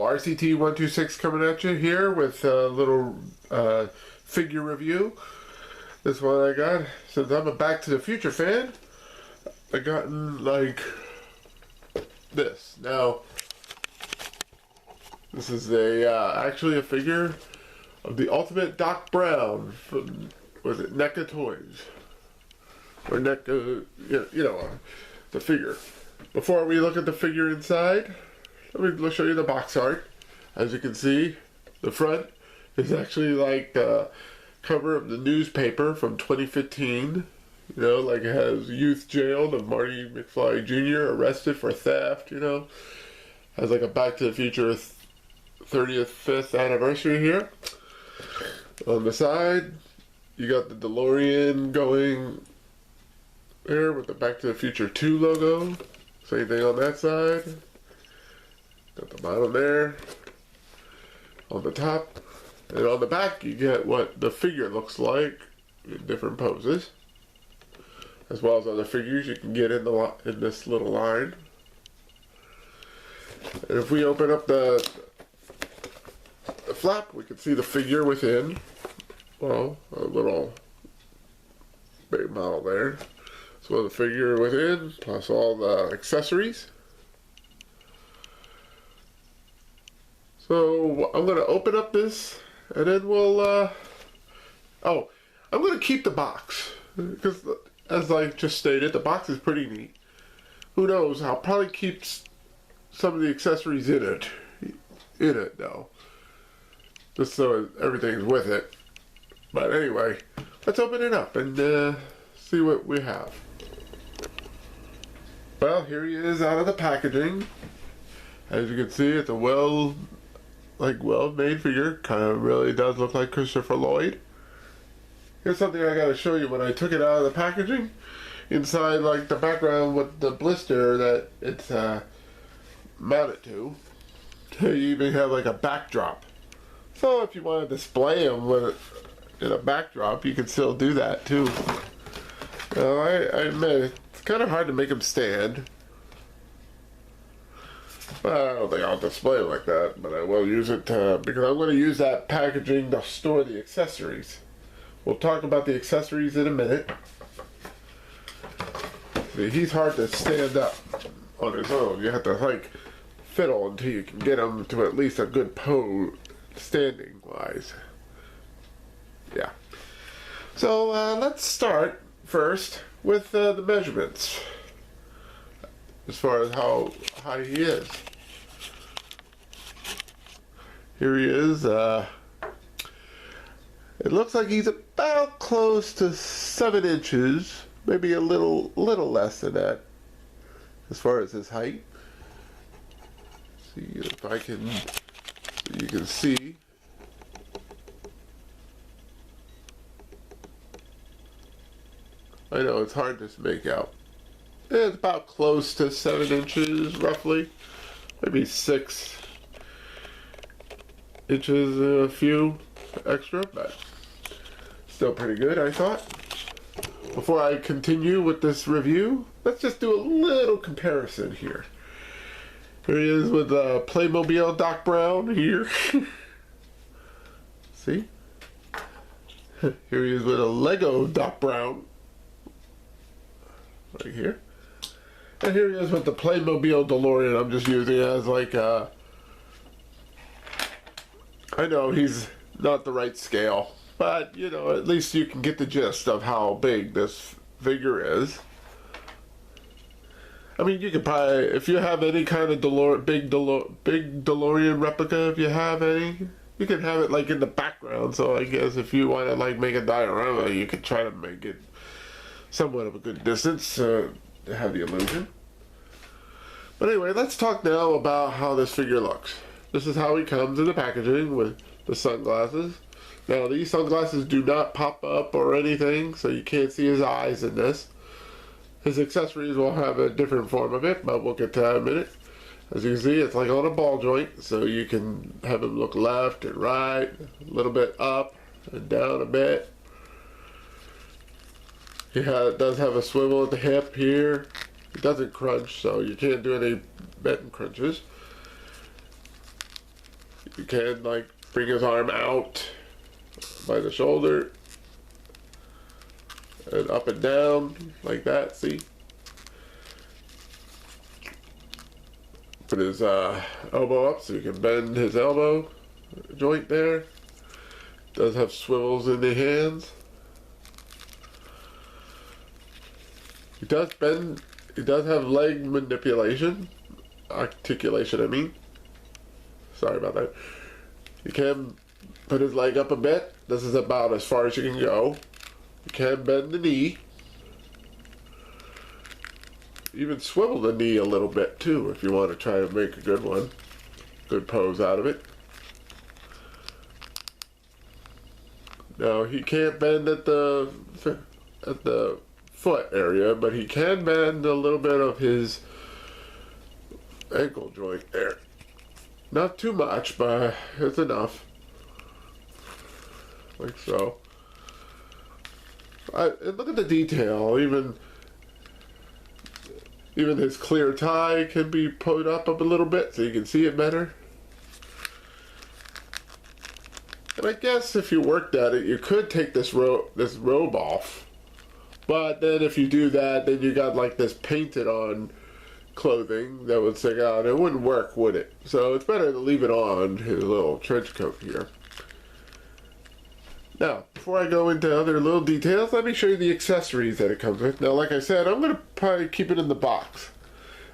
RCT126 coming at you here with a little figure review. This one I got, since I'm a Back to the Future fan, I gotten like this. Now, this is actually a figure of the Ultimate Doc Brown from, was it NECA Toys? Or NECA, the figure. Before we look at the figure inside, let me show you the box art. As you can see, the front is actually like the cover of the newspaper from 2015. You know, like it has youth jailed of Marty McFly Jr. arrested for theft, you know. Has like a Back to the Future 35th anniversary here. On the side, you got the DeLorean going here with the Back to the Future 2 logo. Same thing on that side. Got the bottom there. On the top. And on the back, you get what the figure looks like in different poses. As well as other figures you can get in this little line. And if we open up the flap, we can see the figure within. Well, a little big model there. So the figure within, plus all the accessories. So I'm going to open up this, and then we'll, I'm going to keep the box. Because, as I just stated, the box is pretty neat. Who knows, I'll probably keep some of the accessories in it though. Just so everything's with it. But anyway, let's open it up and see what we have. Well, here he is out of the packaging. As you can see, it's a well-made figure. Kind of really does look like Christopher Lloyd. Here's something I gotta show you. When I took it out of the packaging, inside like the background with the blister that it's mounted to, you even have like a backdrop. So if you want to display them in a backdrop, you can still do that too. Now, I admit it's kind of hard to make them stand. But I don't think I'll display it like that, but I will use it because I'm going to use that packaging to store the accessories. We'll talk about the accessories in a minute. See, he's hard to stand up on his own. You have to like fiddle until you can get him to at least a good pose, standing wise. Yeah. So let's start first with the measurements as far as how high he is. Here he is. It looks like he's about close to 7 inches, maybe a little less than that as far as his height. See if I can, so you can see. I know it's hard to make out. It's about close to 7 inches, roughly. Maybe 6 inches, a few extra, but still pretty good, I thought. Before I continue with this review, let's just do a little comparison here. Here he is with Playmobil Doc Brown here. See? Here he is with a Lego Doc Brown. Right here. And here he is with the Playmobil DeLorean. I'm just using it as like a... I know he's not the right scale, but you know, at least you can get the gist of how big this figure is. I mean, you could probably, if you have any kind of big DeLorean replica, if you have any, you can have it like in the background. So I guess if you want to like make a diorama, you could try to make it somewhat of a good distance to have the illusion. But anyway, let's talk now about how this figure looks. This is how he comes in the packaging with the sunglasses. Now these sunglasses do not pop up or anything, so you can't see his eyes in this. His accessories will have a different form of it, but we'll get to that in a minute. As you can see, it's like on a ball joint, so you can have him look left and right, a little bit up and down a bit. He does have a swivel at the hip here. It doesn't crunch, so you can't do any bent crunches. You can like bring his arm out by the shoulder and up and down like that, see? Put his elbow up so you can bend his elbow joint there. Does have swivels in the hands. He does bend, he does have leg manipulation, articulation I mean. Sorry about that. You can put his leg up a bit. This is about as far as you can go. You can bend the knee. Even swivel the knee a little bit too if you want to try to make a good one. Good pose out of it. Now he can't bend at the foot area, but he can bend a little bit of his ankle joint there. Not too much, but it's enough. Like so. And look at the detail. Even his clear tie can be put up a little bit so you can see it better. And I guess if you worked at it, you could take this robe off. But then if you do that, then you got like this painted on clothing that would stick out. It wouldn't work, would it? So it's better to leave it on his little trench coat here. Now, before I go into other little details, let me show you the accessories that it comes with. Now, like I said, I'm going to probably keep it in the box.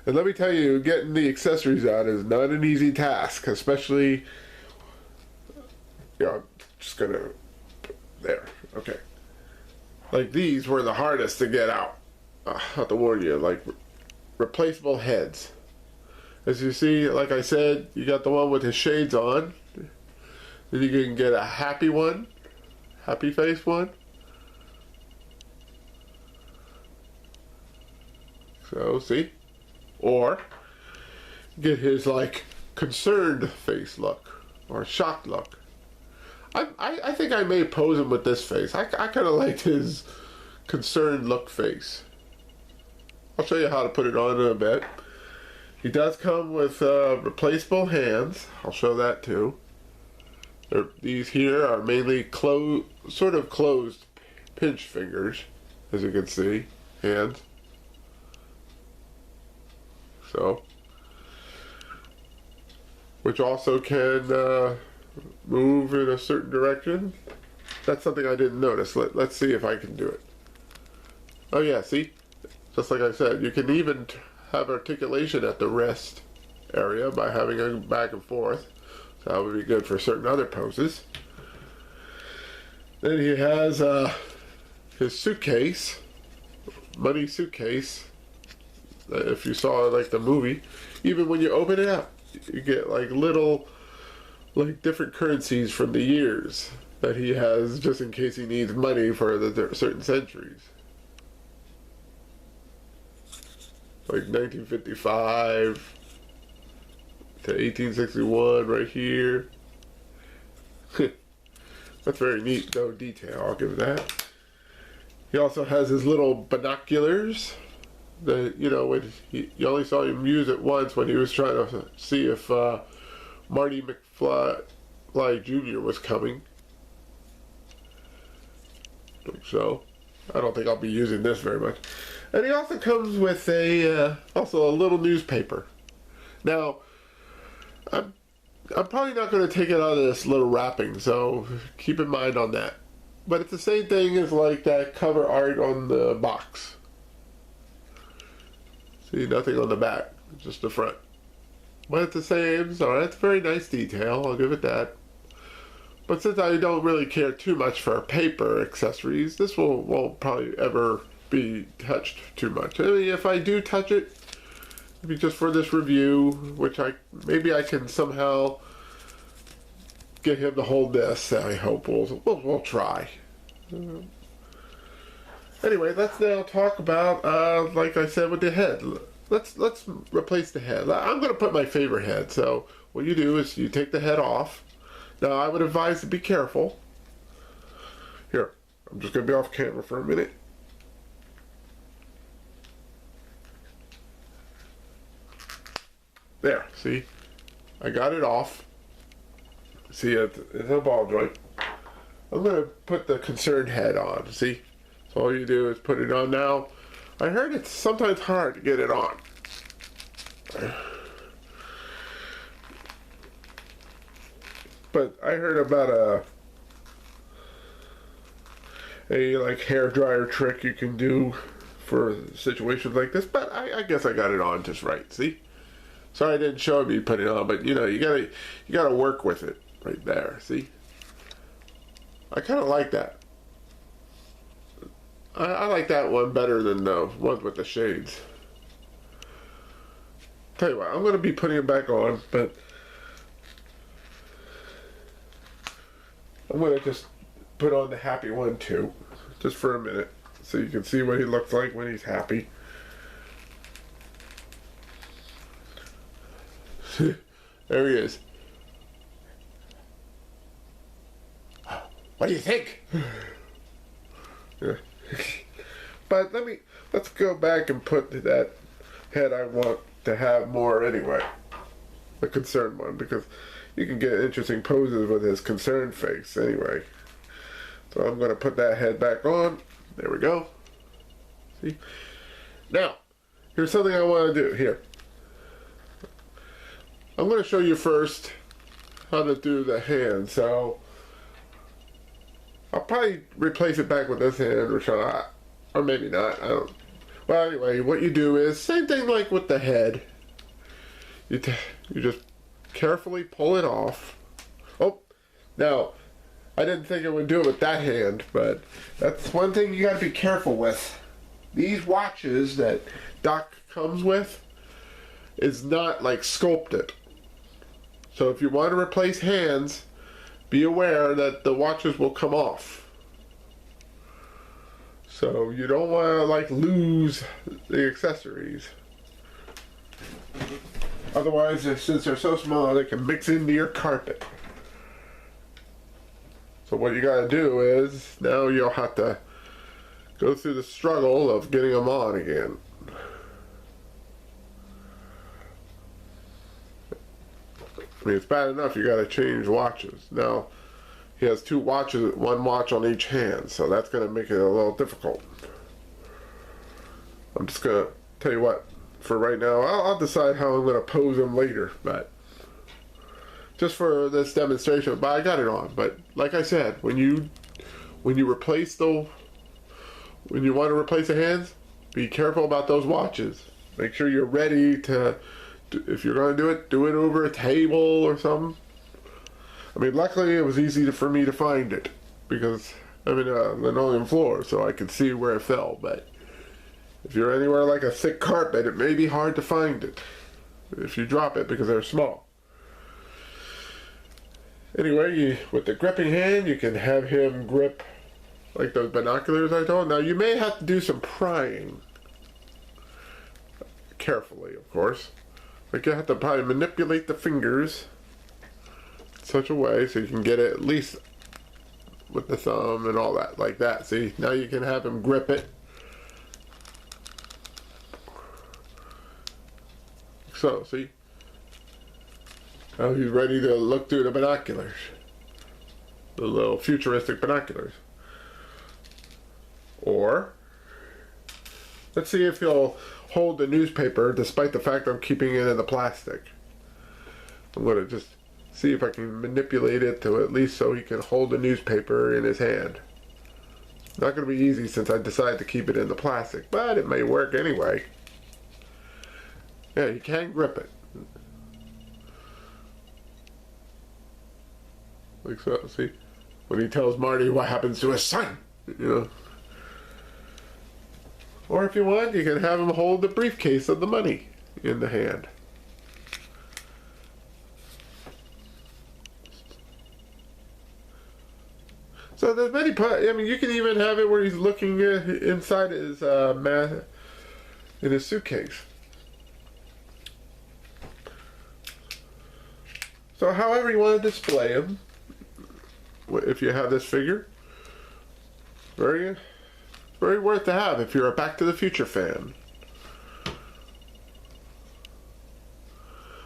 And let me tell you, getting the accessories out is not an easy task, especially, I'm just going to, there, okay. Like these were the hardest to get out. I have to warn you, like replaceable heads. As you see, like I said, you got the one with his shades on. Then you can get a happy one. Happy face one. So, see? Or get his like concerned face look or shocked look. I think I may pose him with this face. I kind of liked his concerned look face. I'll show you how to put it on in a bit. He does come with replaceable hands. I'll show that too. These here are mainly sort of closed pinch fingers, as you can see, hands. So, which also can move in a certain direction. That's something I didn't notice. Let's see if I can do it. Oh yeah, see? Just like I said, you can even have articulation at the wrist area by having a back and forth. So that would be good for certain other poses. Then he has his suitcase, money suitcase. If you saw like the movie, even when you open it up, you get like little, like different currencies from the years that he has just in case he needs money for the certain centuries. Like 1955 to 1861 right here. That's very neat though, detail, I'll give it that. He also has his little binoculars that, you know, when you only saw him use it once when he was trying to see if Marty McFly Jr. was coming. So, I don't think I'll be using this very much. And he also comes with also a little newspaper. Now, I'm probably not going to take it out of this little wrapping, so keep in mind on that. But it's the same thing as like that cover art on the box. See, nothing on the back, just the front. But it's the same, so that's very nice detail, I'll give it that. But since I don't really care too much for paper accessories, this won't probably ever be touched too much. I mean, if I do touch it, maybe just for this review, which maybe I can somehow get him to hold this. I hope we'll try. Anyway, let's now talk about, like I said, with the head. Let's replace the head. I'm going to put my favorite head. So what you do is you take the head off. Now I would advise to be careful. Here, I'm just going to be off camera for a minute. There, see? I got it off. See, it's a ball joint. I'm going to put the concerned head on. See? So all you do is put it on now. I heard it's sometimes hard to get it on. But I heard about a like hair dryer trick you can do for situations like this. But I guess I got it on just right. See? Sorry I didn't show me putting it on, but you know you gotta work with it right there. See? I kind of like that. I like that one better than the ones with the shades. Tell you what, I'm gonna be putting it back on, but I'm gonna just put on the happy one too, just for a minute, so you can see what he looks like when he's happy. There he is. What do you think? Yeah. But let's go back and put that head I want to have more anyway. The concerned one, because you can get interesting poses with his concerned face anyway. So I'm going to put that head back on. There we go. See? Now, here's something I want to do. Here. I'm going to show you first how to do the hand. So I'll probably replace it back with this hand, or maybe not. I don't. Well, anyway, what you do is same thing like with the head. You just carefully pull it off. Oh, now I didn't think it would do it with that hand, but that's one thing you got to be careful with. These watches that Doc comes with is not like sculpted. So if you want to replace hands, be aware that the watches will come off. So you don't want to like lose the accessories. Otherwise, since they're so small, they can mix into your carpet. So what you gotta do is, now you'll have to go through the struggle of getting them on again. I mean, it's bad enough you gotta change watches. Now, he has two watches, one watch on each hand, so that's gonna make it a little difficult. I'm just gonna tell you what, for right now, I'll decide how I'm gonna pose him later, but just for this demonstration, but I got it on. But like I said, when you want to replace the hands, be careful about those watches. Make sure you're ready to, if you're going to do it over a table or something. I mean, luckily it was easy for me to find it because I'm in a linoleum floor, so I could see where it fell. But if you're anywhere like a thick carpet, it may be hard to find it if you drop it because they're small. Anyway, with the gripping hand, you can have him grip like those binoculars I told. Now, you may have to do some prying. Carefully, of course. Like, you have to probably manipulate the fingers in such a way so you can get it at least with the thumb and all that, like that. See, now you can have him grip it. So, see? Now he's ready to look through the binoculars. The little futuristic binoculars. Or, let's see if he'll hold the newspaper despite the fact I'm keeping it in the plastic. I'm going to just see if I can manipulate it to at least so he can hold the newspaper in his hand. Not going to be easy since I decided to keep it in the plastic, but it may work anyway. Yeah, you can grip it. Like so, see? When he tells Marty what happens to his son, you know. Or if you want, you can have him hold the briefcase of the money in the hand. So there's many I mean, you can even have it where he's looking inside his in his suitcase. So however you want to display him, if you have this figure, very worth to have if you're a Back to the Future fan.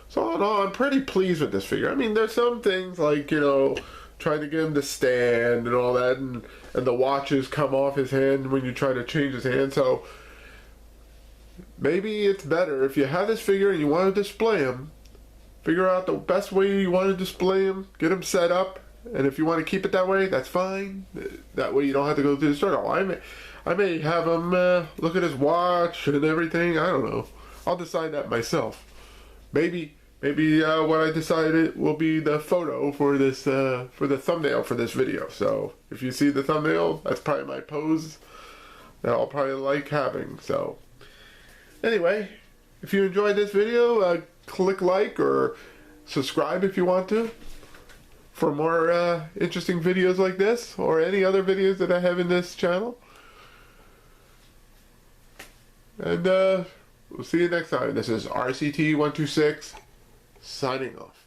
So all in all, I'm pretty pleased with this figure. I mean, there's some things like, you know, trying to get him to stand and all that, and the watches come off his hand when you try to change his hand. So maybe it's better if you have this figure and you want to display him, figure out the best way you want to display him, get him set up, and if you want to keep it that way, that's fine. That way you don't have to go through the struggle. I may have him look at his watch and everything. I don't know. I'll decide that myself. Maybe what I decided will be the photo for this for the thumbnail for this video. So if you see the thumbnail, that's probably my pose that I'll probably like having. So anyway, if you enjoyed this video, click like or subscribe if you want to for more interesting videos like this or any other videos that I have in this channel. And we'll see you next time. This is RCT126 signing off.